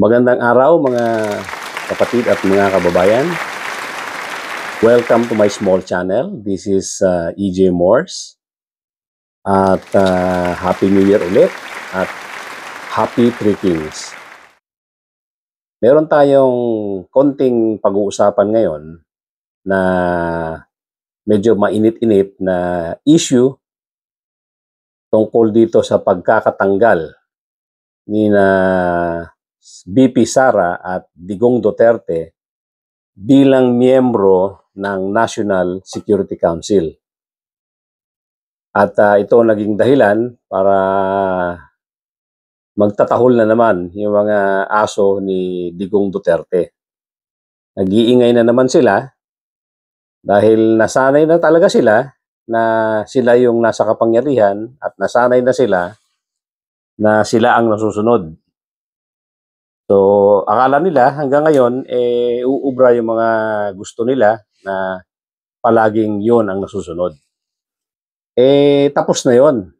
Magandang araw mga kapatid at mga kababayan. Welcome to my small channel. This is EJ Morse. At Happy New Year ulit at Happy Three Kings. Meron tayong konting pag-uusapan ngayon na medyo mainit-init na issue tungkol dito sa pagkakatanggal ni na VP Sara at Digong Duterte bilang miyembro ng National Security Council. At ito naging dahilan para magtatahol na naman yung mga aso ni Digong Duterte. Nag-iingay na naman sila dahil nasanay na talaga sila na sila yung nasa kapangyarihan at nasanay na sila ang nasusunod. So, akala nila hanggang ngayon, uubra yung mga gusto nila na palaging yun ang nasusunod. Tapos na yun.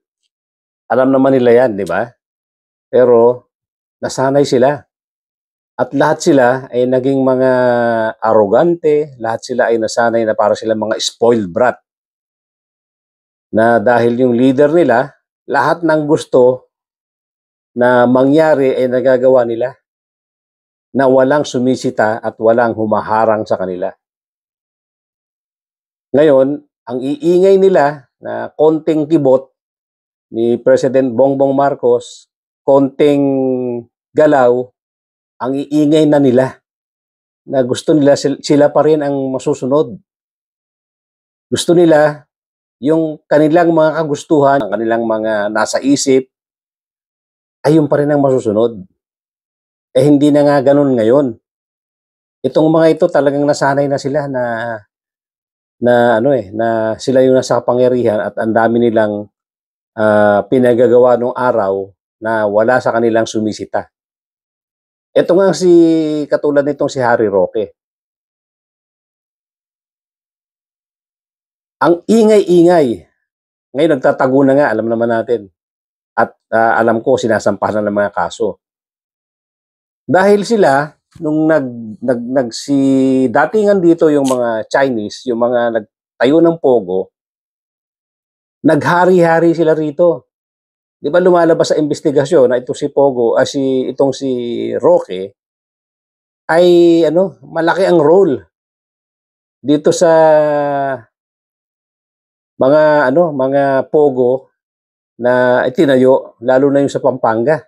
Alam naman nila yan, di ba? Pero, nasanay sila. At lahat sila ay naging mga arrogante, lahat sila ay nasanay na para sila mga spoiled brat. Na dahil yung leader nila, lahat ng gusto na mangyari ay nagagawa nila, na walang sumisita at walang humaharang sa kanila. Ngayon, ang iingay nila na konting kibot ni President Bongbong Marcos, konting galaw, ang iingay na nila na gusto nila sila pa rin ang masusunod. Gusto nila yung kanilang mga kagustuhan, ang kanilang mga nasa isip, ay yung pa rin ang masusunod. Hindi na nga ganun ngayon. Itong mga ito talagang nasanay na sila na sila yung nasa kapangyarihan at ang dami nilang pinagagawa nung araw na wala sa kanilang sumisita. Ito nga katulad nitong si Harry Roque. Ang ingay-ingay. Ngayon nagtatago na nga, alam naman natin. At alam ko sinasampahan na ng mga kaso. Dahil sila, nung datingan dito yung mga Chinese, yung mga nagtayo ng Pogo, naghari-hari sila rito. Di ba lumalabas sa investigasyon na ito si Pogo, itong si Roque, ay malaki ang role dito sa mga Pogo na itinayo, lalo na yung sa Pampanga.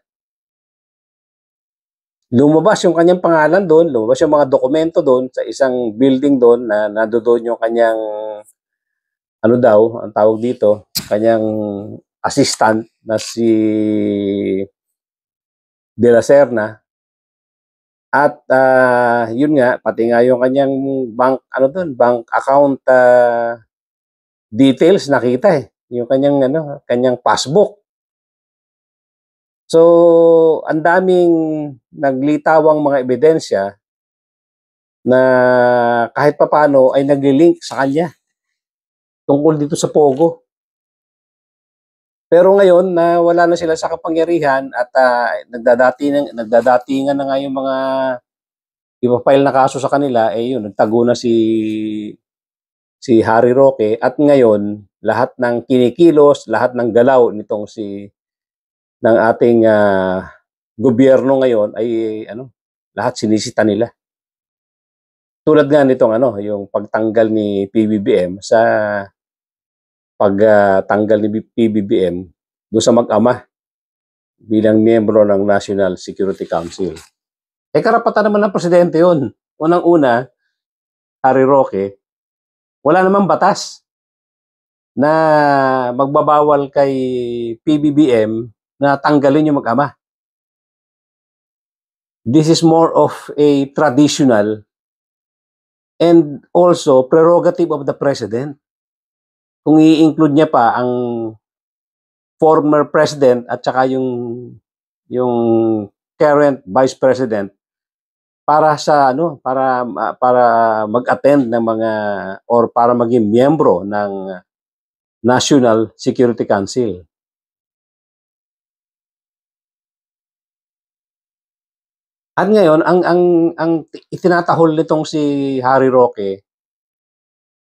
Lumabas yung kanyang pangalan doon, lumabas yung mga dokumento doon sa isang building doon na nandoon yung kanyang, ang tawag dito, kanyang assistant na si De La Serna. At yun nga, pati nga yung kanyang bank account details nakita yung kanyang passbook. So, ang daming naglitawang mga ebidensya na kahit papano ay naglilink sa kanya tungkol dito sa Pogo. Pero ngayon na wala na sila sa kapangyarihan at nagdadatingan na nga yung mga ipapile na kaso sa kanila, yun, nagtago na si Harry Roque at ngayon lahat ng kinikilos, lahat ng galaw nitong ng ating gobyerno ngayon ay lahat sinisita nila. Tulad nga nitong yung pagtanggal ni PBBM pagtanggal ni PBBM doon sa mag-ama bilang miyembro ng National Security Council. Karapatan naman ng presidente yun. Unang-una, Harry Roque, wala namang batas na magbabawal kay PBBM na tanggalin yung mag-ama. This is more of a traditional and also prerogative of the president. Kung i-include niya pa ang former president at saka yung current vice president para mag-attend ng mga or para maging miyembro ng National Security Council. At ngayon ang itinatahol nitong si Harry Roque,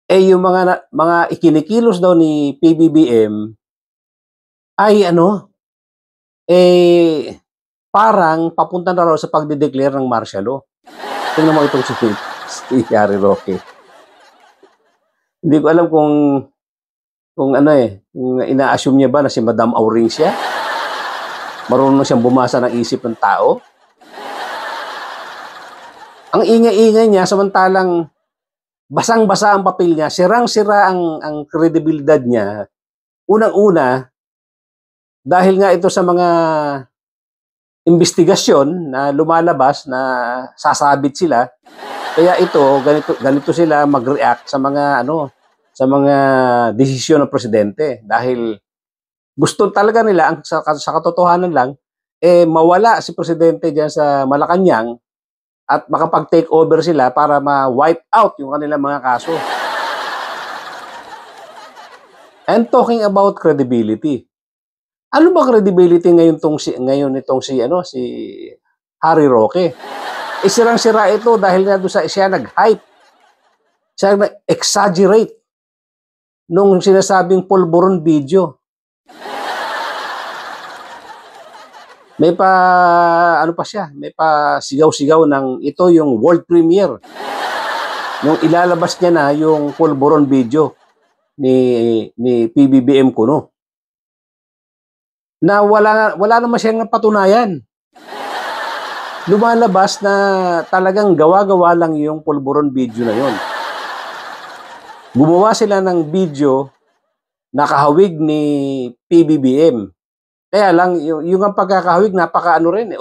yung mga ikinikilos daw ni PBBM ay ano, parang papunta na raw sa pagde-declare ng martial law. Tingnan mo itong si Harry Roque. Hindi ko alam kung ano kung ina-assume niya ba na si Madam Auring siya? Marunong siyang bumasa ng isip ng tao? Ang ingay-ingay niya samantalang basang-basa ang papel niya, sirang-sira ang kredibilidad niya. Unang-una, dahil nga ito sa mga investigasyon na lumalabas na sasabit sila, kaya ito ganito sila mag-react sa mga desisyon ng presidente dahil gusto talaga nila sa katotohanan lang mawala si presidente diyan sa Malacanang at makapag-take over sila para ma-wipe out yung kanilang mga kaso. And talking about credibility. Ano ba credibility ngayon itong si Harry Roque? Sirang-sira ito dahil nga doon siya nag-hype. Siya nag-exaggerate nung sinasabing pulburon video. May pa sigaw-sigaw ng ito yung world premiere. Nung ilalabas niya na yung pulburon video ni PBBM kuno. Na wala naman siyang patunayan. Lumalabas na talagang gawa-gawa lang yung pulburon video na yon. Gumawa sila ng video na kahawig ni PBBM. Kaya lang, yung ang pagkakahawig,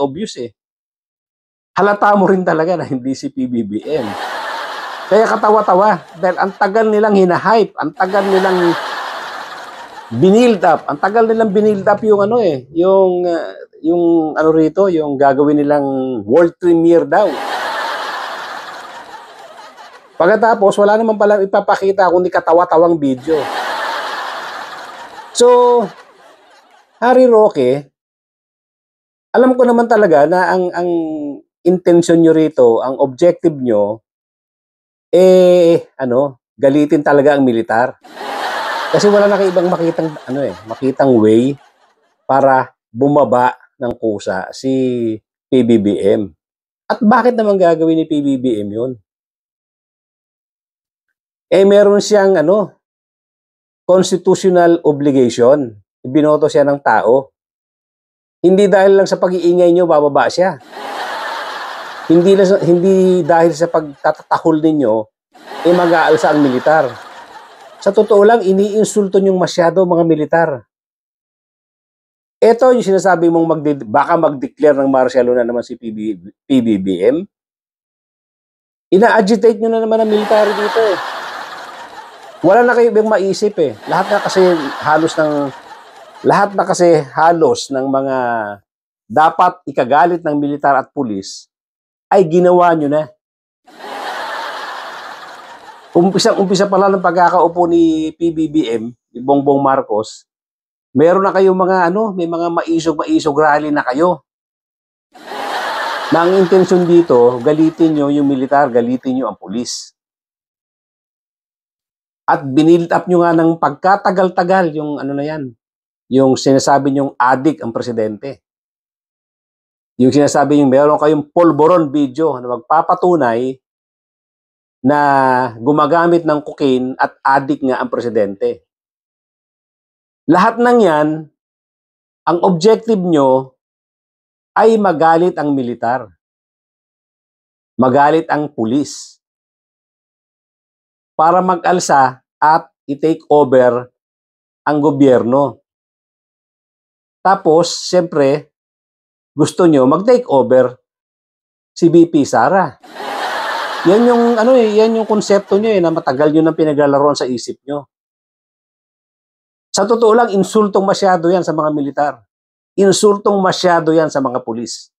obvious Halata mo rin talaga na hindi si PBBM. Kaya katawa-tawa, dahil ang tagal nilang hinahype, ang tagal nilang binild up yung gagawin nilang world premiere daw. Pagkatapos, wala naman palang ipapakita kundi katawa-tawang video. So, Harry Roque, alam ko naman talaga na ang intention nyo rito, ang objective nyo, galitin talaga ang militar. Kasi wala na kayo ibang makitang way para bumaba ng kusa si PBBM. At bakit naman gagawin ni PBBM yun? Meron siyang constitutional obligation. Binoto siya ng tao. Hindi dahil lang sa pag-iingay nyo, bababa siya. Hindi dahil sa pagtatatahol ninyo, mag-aalsa ang militar. Sa totoo lang, iniinsulto nyong masyado mga militar. Ito yung sinasabi mong baka mag-declare ng martial law na naman si PBBM. Ina-agitate nyo na naman ang military dito Wala na kayo ibang maisip Lahat na kasi halos ng mga dapat ikagalit ng militar at pulis ay ginawa nyo na. Umpisa pa lang ng pagkakaupo ni PBBM, ni Bongbong Marcos, meron na kayong may mga maisog rally na kayo. Na ang intensyon dito, galitin nyo yung militar, galitin nyo ang pulis. At binild up nyo nga ng pagkatagal-tagal yung yung sinasabi nyong addict ang presidente. Yung sinasabi nyong meron kayong pulburon video na magpapatunay na gumagamit ng cocaine at addict nga ang presidente. Lahat ng yan, ang objective nyo ay magalit ang militar. Magalit ang pulis. Para mag-alsa at i-take over ang gobyerno. Tapos, siyempre, gusto nyo mag-take over si VP Sara. Yan yung konsepto nyo na matagal nyo nang pinaglalaroan sa isip nyo. Sa totoo lang, insultong masyado yan sa mga militar. Insultong masyado yan sa mga pulis.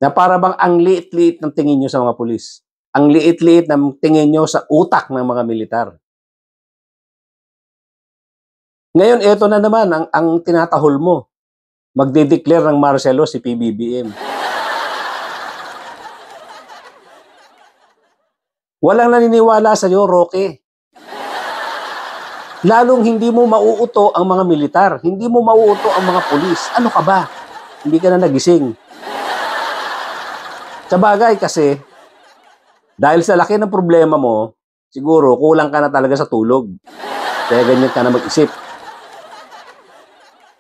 Na para bang ang liit-liit ng tingin nyo sa mga pulis. Ang liit-liit ng tingin nyo sa utak ng mga militar. Ngayon, eto na naman ang tinatahol mo. Magde-declare ng martial law si PBBM. Walang naniniwala sa'yo, Roque. Lalong hindi mo mauuto ang mga militar, hindi mo mauuto ang mga pulis. Ano ka ba? Hindi ka na nagising. Sabagay kasi, dahil sa laki ng problema mo, siguro kulang ka na talaga sa tulog. Kaya ganyan ka na mag-isip.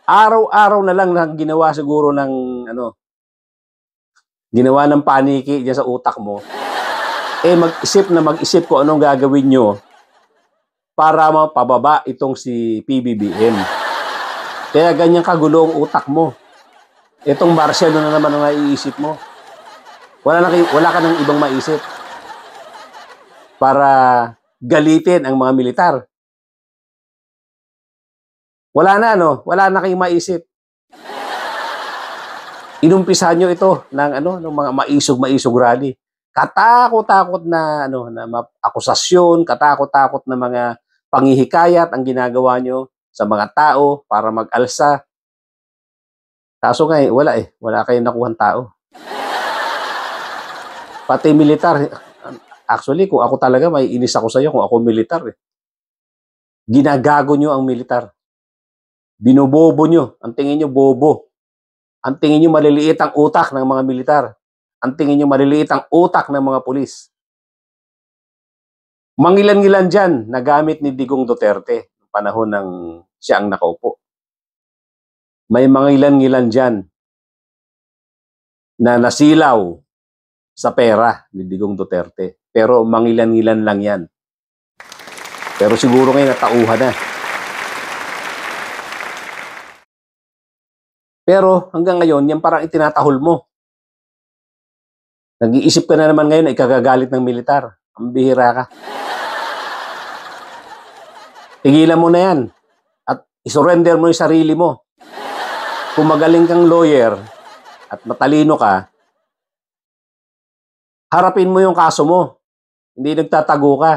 Araw-araw na lang na ginawa siguro ng ginawa ng paniki diyan sa utak mo. Mag-isip kung anong gagawin nyo para mapababa itong si PBBM. Kaya ganyan kagulo ang utak mo. Itong Marciano na naman ang naiisip mo. Wala ka nang ibang maisip para galitin ang mga militar. Wala na kayong maisip. Inumpisahan nyo ito ng mga maisog rally. Katakot-takot na akusasyon, katakot-takot na mga panghihikayat ang ginagawa nyo sa mga tao para mag-alsa. Kaso nga wala kayong nakuhang tao. Pati militar, actually kung ako talaga may inis ako sa iyo kung ako militar. Ginagago nyo ang militar. Binobobo nyo. Ang tingin nyo bobo. Ang tingin nyo maliliit ang utak ng mga militar. Ang tingin nyo maliliit ang utak ng mga pulis. Mangilan-ngilan dyan na gamit ni Digong Duterte ng panahon ng siya ang nakaupo. May mangilan-ngilan dyan na nasilaw sa pera ni Digong Duterte. Pero mangilan-ngilan lang yan. Pero siguro ngayon natauhan na. Pero hanggang ngayon, yan parang itinatahol mo. Nag-iisip ka na naman ngayon na ikagagalit ng militar. Ang bihira ka. Tigilan mo na yan. At isurrender mo yung sarili mo. Kung magaling kang lawyer at matalino ka, harapin mo yung kaso mo. Hindi nagtatago ka.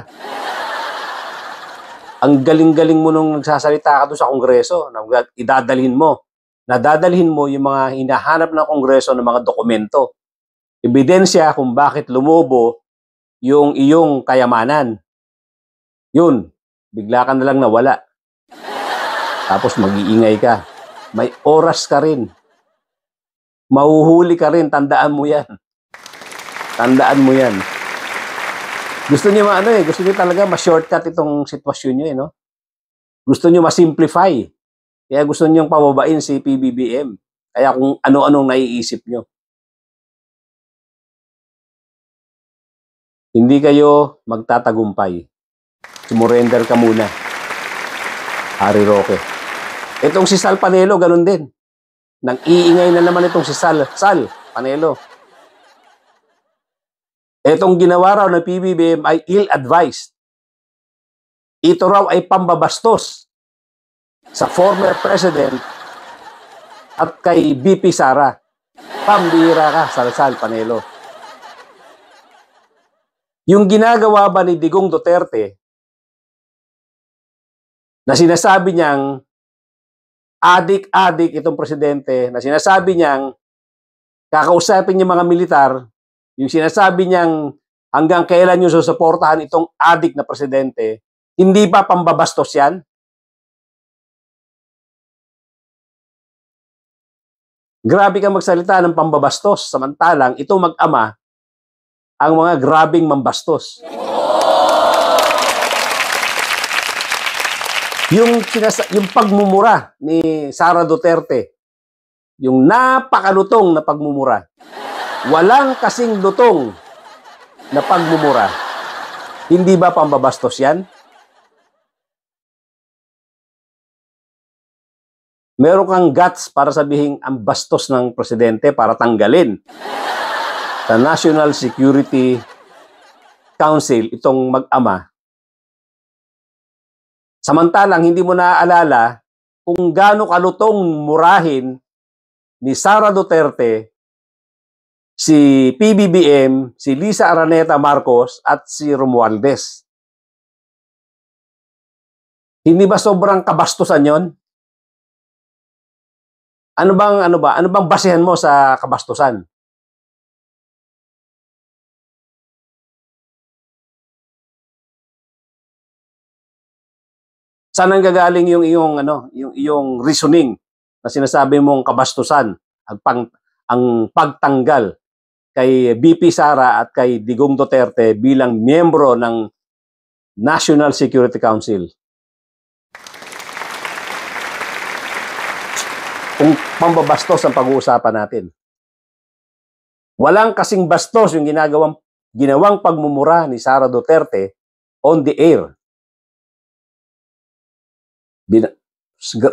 Ang galing-galing mo nung nagsasalita ka doon sa Kongreso, idadalhin mo. Nadadalhin mo yung mga hinahanap ng Kongreso ng mga dokumento. Ebidensya kung bakit lumobo yung iyong kayamanan. Yun, bigla ka na lang nawala. Tapos mag-iingay ka. May oras ka rin. Mahuhuli ka rin, tandaan mo yan. Tandaan mo yan. Gusto niyo gusto niyo talaga ma-shortcut itong sitwasyon niyo, no? Gusto niyo ma-simplify. Kaya gusto niyo pababain si PBBM. Kaya kung ano-anong naiisip niyo. Hindi kayo magtatagumpay. Sumurrender ka muna. Harry Roque. Itong si Sal Panelo, ganun din. Nang iingay na naman itong si Sal Panelo. Itong ginawa raw ng PBBM ay ill-advised. Ito raw ay pambabastos sa former president at kay VP Sara. Pambira ka, Sal Panelo. Yung ginagawa ba ni Digong Duterte na sinasabi niyang adik-adik itong presidente, na sinasabi niyang kakausapin niya mga militar, yung sinasabi niyang hanggang kailan niyo susuportahan itong adik na presidente, hindi ba pambabastos yan? Grabe ka magsalita ng pambabastos, samantalang itong mag-ama ang mga grabing mambastos. Yung pagmumura ni Sara Duterte, yung napakalutong na pagmumura, walang kasing lutong na pagmumura, hindi ba pambabastos yan? Meron kang guts para sabihin ang bastos ng presidente para tanggalin sa National Security Council itong mag-ama. Samantalang hindi mo naaalala kung gaano kalutong murahin ni Sara Duterte si PBBM, si Lisa Araneta Marcos at si Romualdez. Hindi ba sobrang kabastusan yon? Ano bang basehan mo sa kabastusan? Saan nanggagaling yung iyong ano, yung iyong reasoning na sinasabi mong kabastusan ang pagtanggal kay BP Sara at kay Digong Duterte bilang miyembro ng National Security Council? Kung pambabastos ang pag-uusapan natin. Walang kasing bastos yung ginawang pagmumura ni Sara Duterte on the air.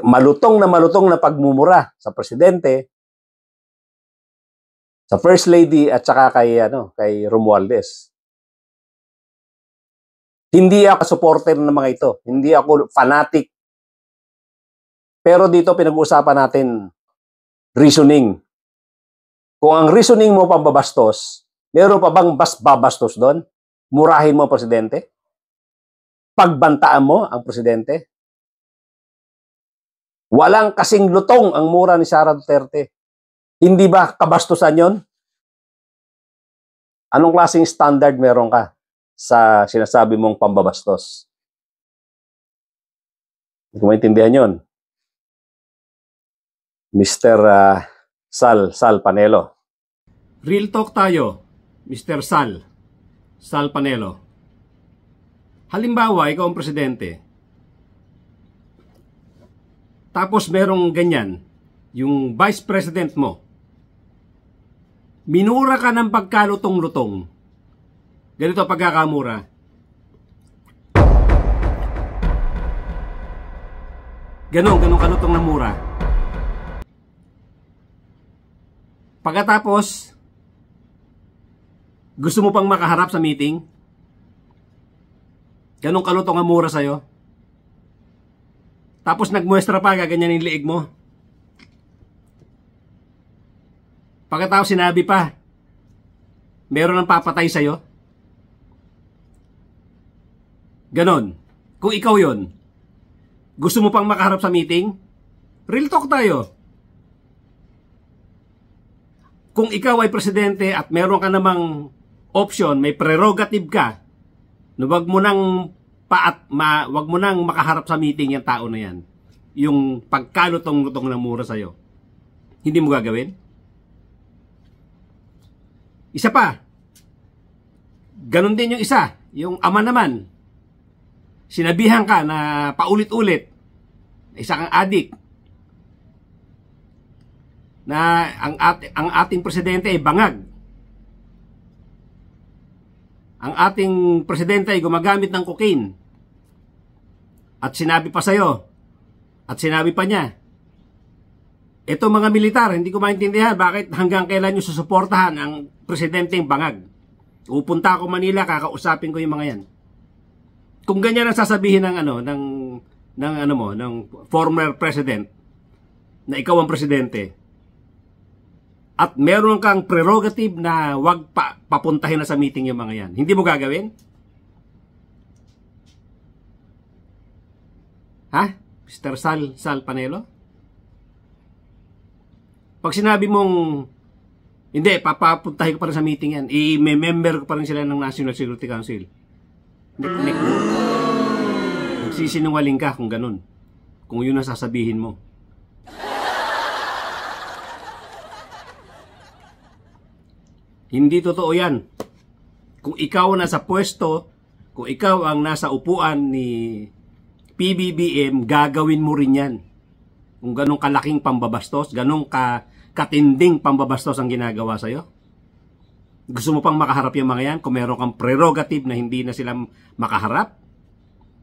Malutong na pagmumura sa presidente, sa First Lady at saka kay Romualdez. Hindi ako supporter ng mga ito. Hindi ako fanatic. Pero dito pinag-uusapan natin reasoning. Kung ang reasoning mo pambabastos, meron pa bang babastos doon? Murahin mo ang presidente? Pagbantaan mo ang presidente? Walang kasing lutong ang mura ni Sara Duterte. Hindi ba kabastusan yon? Anong klaseng standard meron ka sa sinasabi mong pambabastos? Hindi ko maintindihan yon. Mr. Sal Panelo. Real talk tayo, Mr. Sal Panelo. Halimbawa, ikaw ang presidente. Tapos merong ganyan, yung vice president mo. Minura ka ng pagkalutong-lutong. Ganito pagkakamura. Ganun kalutong na mura. Pagkatapos, gusto mo pang makaharap sa meeting? Ganun kalutong ang mura sa'yo? Tapos nagmuestra pa, gaganyan yung liig mo? Pagkatapos sinabi pa, meron ng papatay sa'yo? Ganon. Kung ikaw yon, gusto mo pang makaharap sa meeting? Real talk tayo. Kung ikaw ay presidente at meron ka namang option, may prerogative ka, na wag mo nang makaharap sa meeting yung tao na yan. Yung pagkalutong-lutong na mura sa'yo. Hindi mo gagawin? Isa pa. Ganon din yung isa. Yung ama naman. Sinabihan ka na paulit-ulit. Isa kang adik. Na ang ating presidente ay bangag. Ang ating presidente ay gumagamit ng cocaine. At sinabi pa sa'yo. At sinabi pa niya. Ito mga militar, hindi ko maintindihan bakit hanggang kailan nyo susuportahan ang presidenteng bangag. Upunta ako Manila, kakausapin ko yung mga yan. Kung ganyan ang sasabihin ng former president na ikaw ang presidente, at meron kang prerogative na wag papuntahin na sa meeting yung mga yan, hindi mo gagawin? Ha? Mr. Sal Panelo? Pag sinabi mong hindi, papapuntahin ko pa rin sa meeting yan, i-member ko pa rin sila ng National Security Council. Nagsisinungaling ka kung ganun. Kung yun ang sasabihin mo. Hindi totoo yan. Kung ikaw nasa pwesto, kung ikaw ang nasa upuan ni PBBM, gagawin mo rin yan. Kung ganong kalaking pambabastos, ganong katinding pambabastos ang ginagawa sa'yo. Gusto mo pang makaharap yung mga yan? Kung meron kang prerogative na hindi na sila makaharap,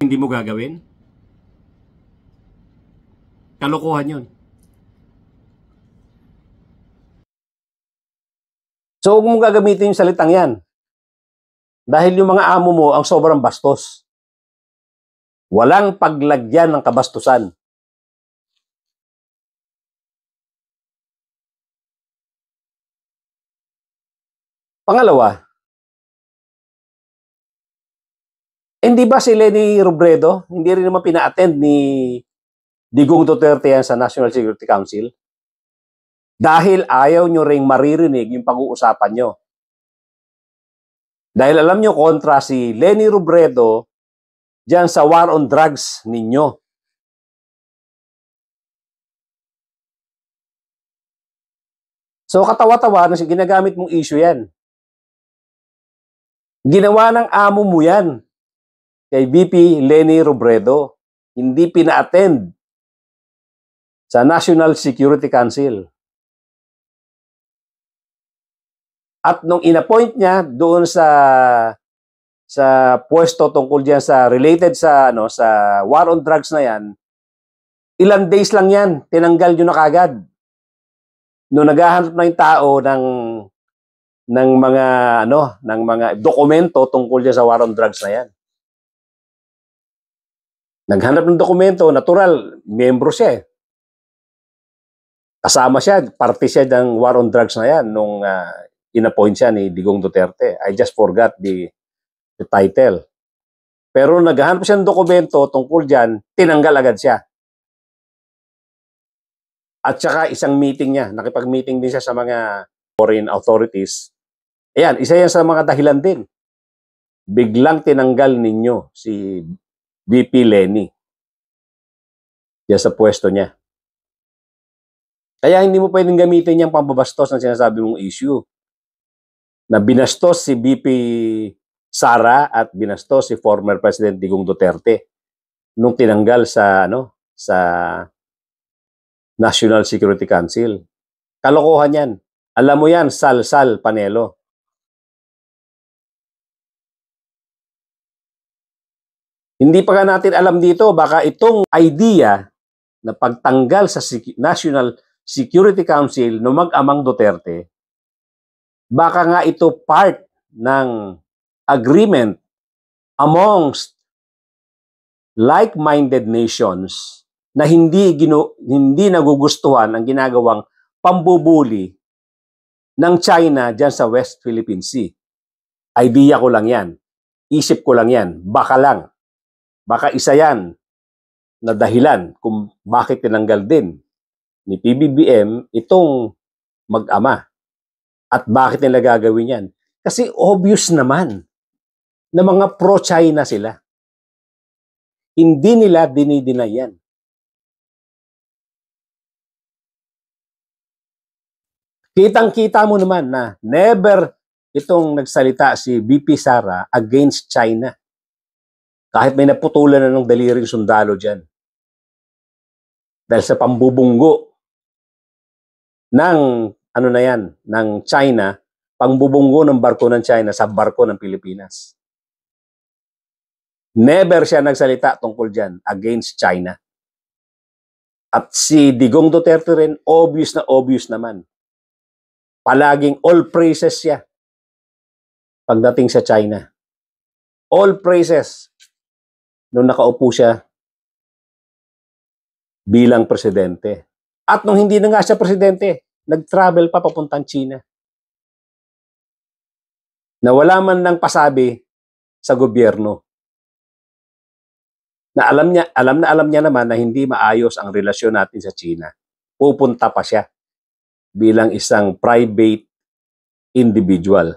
hindi mo gagawin? Kalokohan yun. So, huwag mong gagamitin yung salitang yan. Dahil yung mga amo mo ang sobrang bastos. Walang paglagyan ng kabastusan. Pangalawa, hindi ba si Leni Robredo, hindi rin naman pina-attend ni Digong Duterte yan sa National Security Council? Dahil ayaw nyo ring maririnig yung pag-uusapan nyo. Dahil alam nyo, kontra si Leni Robredo dyan sa war on drugs ninyo. So katawa-tawa na ginagamit mong issue yan. Ginawa ng amo mo yan kay VP Leni Robredo. Hindi pina-attend sa National Security Council. At nung inappoint niya doon sa pwesto tungkol diyan sa related sa sa war on drugs na yan, ilang days lang yan, tinanggal yun na kagad. Nung naghahanap na yung tao ng mga dokumento tungkol diyan sa war on drugs na yan. Naghanap ng dokumento, natural, miyembro siya eh. Kasama siya, parte siya ng war on drugs na yan nung inappoint siya ni Digong Duterte. I just forgot the title. Pero naghahanap siya ng dokumento tungkol dyan, tinanggal agad siya. At saka isang meeting niya, nakipag-meeting din siya sa mga foreign authorities. Ayan, isa yan sa mga dahilan din. Biglang tinanggal ninyo si VP Leni diyan sa pwesto niya. Kaya hindi mo pwedeng gamitin yung pambabastos na sinasabi mong issue. Na binastos si VP Sara at binastos si former President Digong Duterte nung tinanggal sa sa National Security Council. Kalokohan yan. Alam mo yan, Sal Panelo. Hindi pa natin alam dito, baka itong idea na pagtanggal sa National Security Council no mag-amang Duterte, baka nga ito part ng agreement amongst like-minded nations na hindi nagugustuhan ang ginagawang pambubuli ng China dyan sa West Philippine Sea. Idea ko lang yan. Isip ko lang yan. Baka lang. Baka isa yan na dahilan kung bakit tinanggal din ni PBBM itong mag-ama. At bakit nila gagawin yan? Kasi obvious naman na mga pro-China sila. Hindi nila dinideny yan. Kitang-kita mo naman na never itong nagsalita si VP Sara against China. Kahit may naputulan na ng daliring sundalo dyan. Dahil sa pambubunggo ng ng China, pangbubunggo ng barko ng China sa barko ng Pilipinas. Never siya nagsalita tungkol dyan against China. At si Digong Duterte rin, obvious naman. Palaging all praises siya pagdating sa China. All praises nung nakaupo siya bilang presidente. At nung hindi na nga siya presidente, nag-travel pa papuntang China. Na wala man lang pasabi sa gobyerno. Na alam niya naman na hindi maayos ang relasyon natin sa China. Pupunta pa siya bilang isang private individual.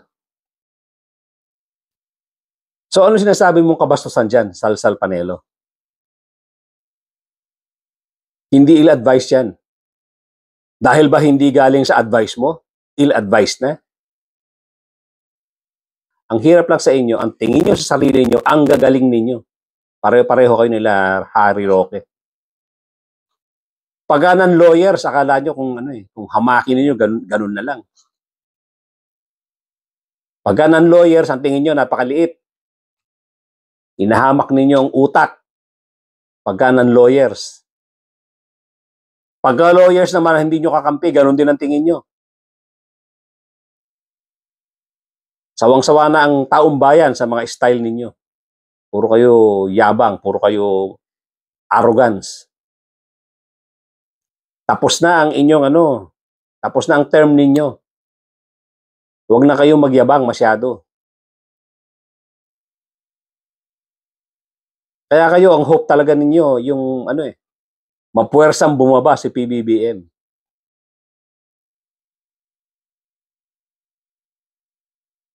So ano sinasabi mong kabastusan dyan, Sal Panelo? Hindi ill-advised yan. Dahil ba hindi galing sa advice mo? Ill-advised na? Ang hirap lang sa inyo, ang tingin nyo sa sarili nyo, ang gagaling ninyo. Pareho kayo nila Harry Roque. Paganan lawyers, akala nyo kung hamakin ninyo, ganun na lang. Paganan lawyers, ang tingin nyo, napakaliit. Inahamak ninyo ang utak. Paganan lawyers. Pagka lawyers naman hindi nyo kakampi, ganun din ang tingin nyo. Sawang-sawa na ang taong bayan sa mga style ninyo. Puro kayo yabang, puro kayo arrogance. Tapos na ang inyong tapos na ang term ninyo. Huwag na kayong magyabang masyado. Kaya kayo, ang hope talaga ninyo, yung mapuwersang bumaba si PBBM.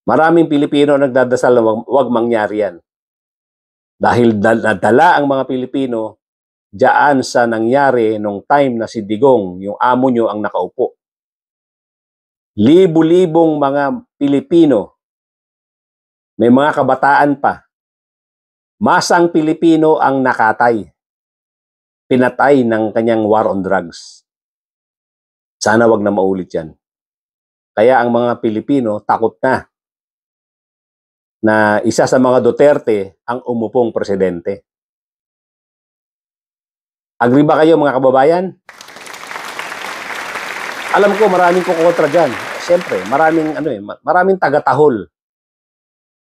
Maraming Pilipino nagdadasal na wag mangyari yan. Dahil nadala ang mga Pilipino diyan sa nangyari nung time na si Digong, yung amo nyo, ang nakaupo. libu-libong mga Pilipino, may mga kabataan pa, masang Pilipino ang nakatay, pinatay ng kanyang war on drugs. Sana wag na maulit yan. Kaya ang mga Pilipino takot na isa sa mga Duterte ang umupong presidente. Agree ba kayo mga kababayan? Alam ko maraming kukontra dyan. Siyempre, maraming tagatahol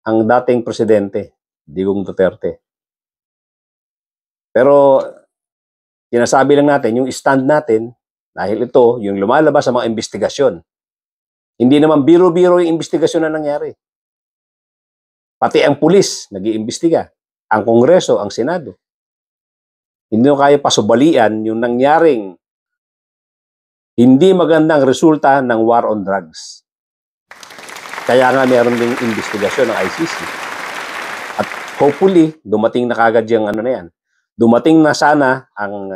ang dating presidente, Digong Duterte. Pero sinasabi lang natin, yung stand natin, dahil ito, yung lumalabas sa mga investigasyon. Hindi naman biro-biro yung investigasyon na nangyari. Pati ang pulis, nag-iimbestiga. Ang Kongreso, ang Senado. Hindi mo kaya pasubalian yung nangyaring hindi magandang resulta ng war on drugs. Kaya nga meron ding investigasyon ng ICC. At hopefully, dumating na kagad yung ano na yan. Dumating na sana ang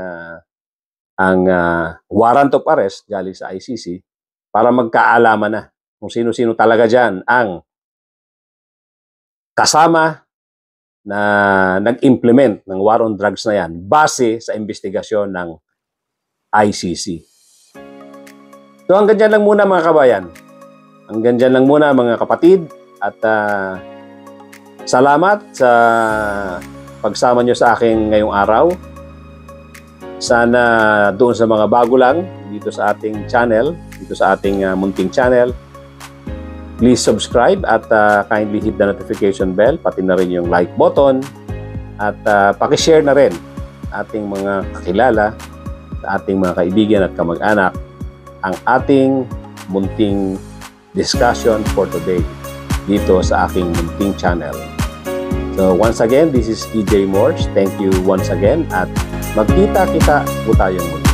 warrant of arrest galing sa ICC para magkaalaman na kung sino-sino talaga dyan ang kasama na nag-implement ng war on drugs na yan base sa investigasyon ng ICC. So hanggang dyan lang muna mga kabayan. Hanggang dyan lang muna mga kapatid at salamat sa pagsama nyo sa akin ngayong araw. Sana doon sa mga bago lang dito sa ating channel, dito sa ating munting channel, please subscribe at kindly hit the notification bell, pati na rin yung like button at pakishare na rin ating mga kakilala, sa ating mga kaibigan at kamag-anak ang ating munting discussion for today dito sa aking munting channel. So once again, this is EJ Morse. Thank you once again at magkita-kita po tayong muli.